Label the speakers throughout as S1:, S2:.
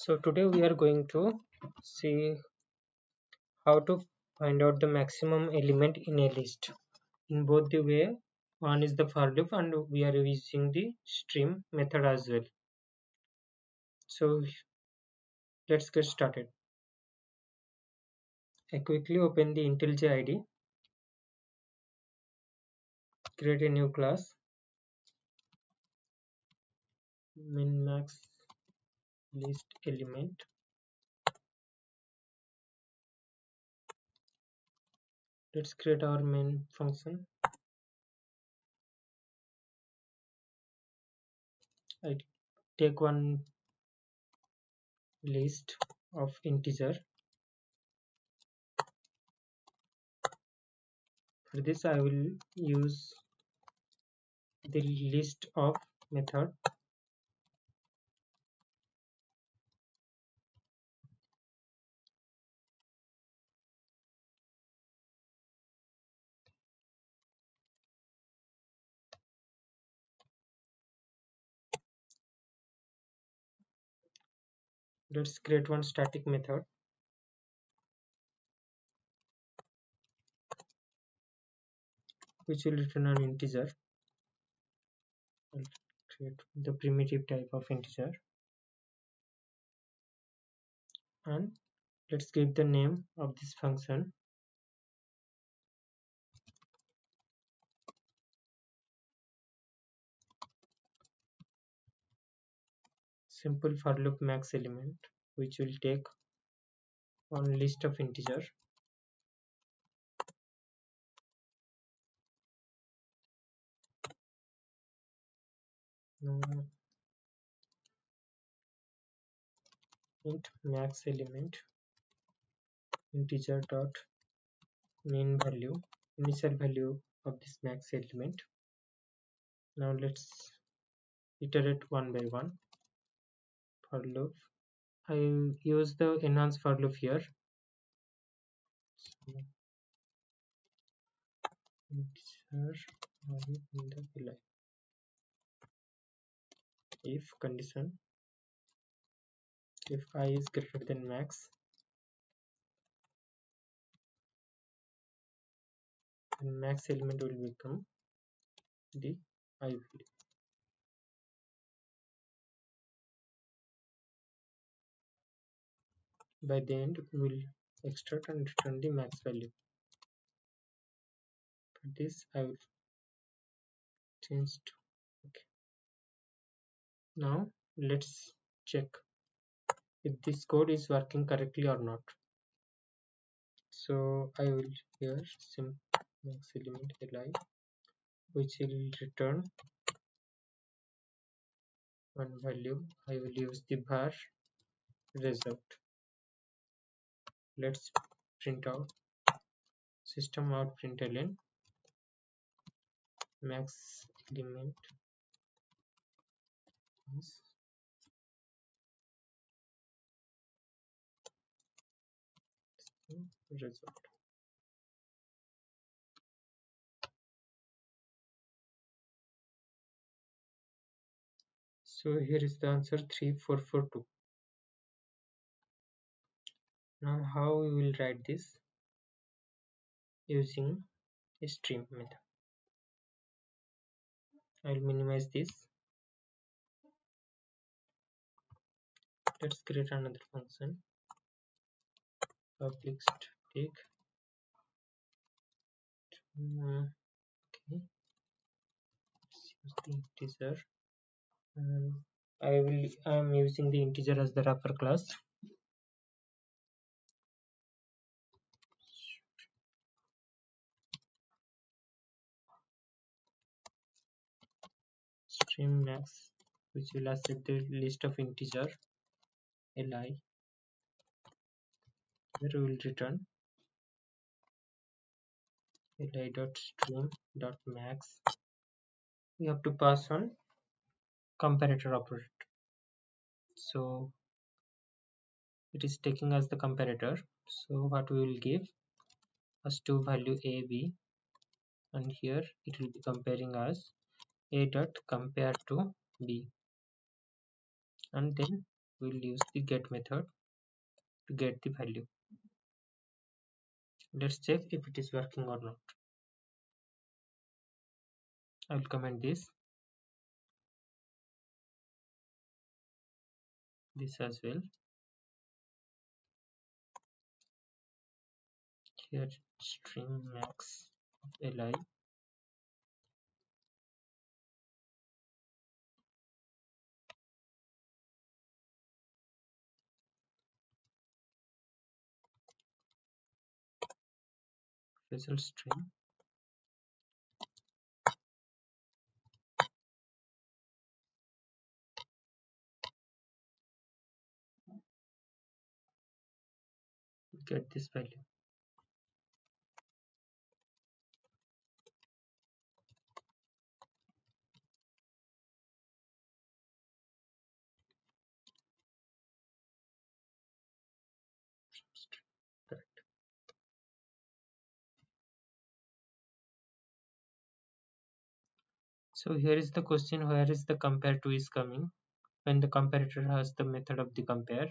S1: So today we are going to see how to find out the maximum element in a list. In both the way, one is the for loop and we are using the stream method as well. So let's get started. I quickly open the IntelliJ IDE, create a new class, min-max list element. Let's create our main function. I take one list of integer. For this I will use the list of method. Let's create one static method which will return an integer. I'll create the primitive type of integer and let's give the name of this function simple for loop max element, which will take one list of integer. Now int max element integer dot main value, initial value of this max element. Now let's iterate one by one. For loop I use the enhanced for loop here. So integer in the line. If condition, if I is greater than max, then max element will become the I value. By the end we will extract and return the max value. For this I will change to okay. Now let's check if this code is working correctly or not. So I will here sim max element li, which will return one value. I will use the var result. Let's print out system out println max element is result. So here is the answer 3442. Now how we will write this? Using a stream method. I will minimize this. Let's create another function. Public static. Okay. Let's use the integer. I am using the integer as the wrapper class. Stream max, which will accept the list of integer li. Here we will return li dot stream dot max. We have to pass on comparator operator. So it is taking as the comparator. So what we will give as to value a b, and here it will be comparing as a dot compare to b, and then we'll use the get method to get the value. Let's check if it is working or not. I will comment this as well. Here string max of li result string get this value. Correct. So here is the question, where is the compare to is coming when the comparator has the method of the compare.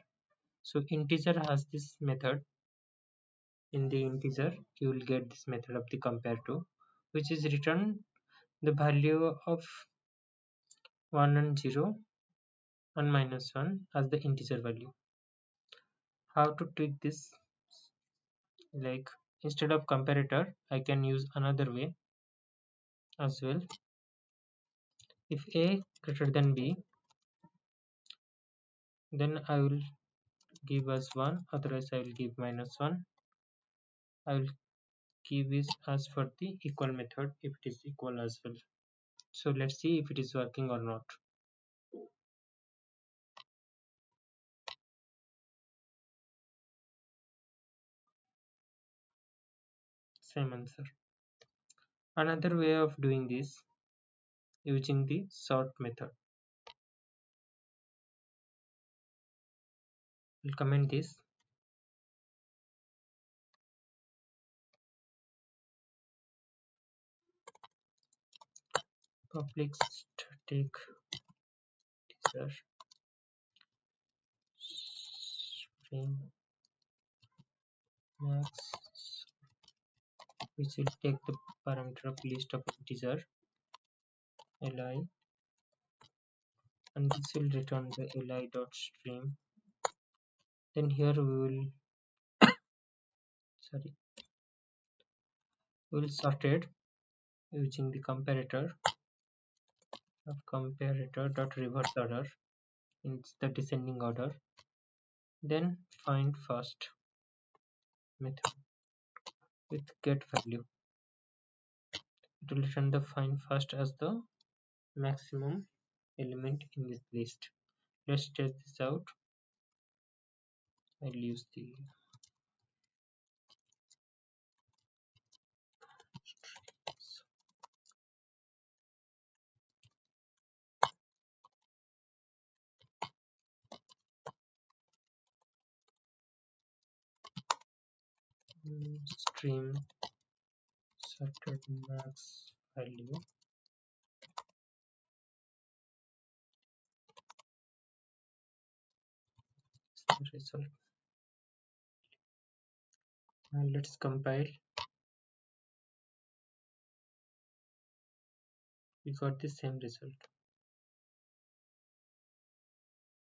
S1: So integer has this method. In the integer you will get this method of the compare to, which is return the value of 1 and 0 and minus 1 as the integer value. How to tweak this? Like, instead of comparator I can use another way as well. If a greater than b, then I will give as 1, otherwise I will give minus 1. I will give this as for the equal method if it is equal as well. So let's see if it is working or not. Same answer. Another way of doing this using the sort method. We'll comment this. Public static teaser string max, which will take the parameter of list of integer li, and this will return the li dot stream. Then here we will sort it using the comparator of comparator dot reverse order in the descending order. Then find first method with get value. It will return the find first as the maximum element in this list. Let's test this out. I'll use the stream sorted max value. The result. And let's compile. We got the same result.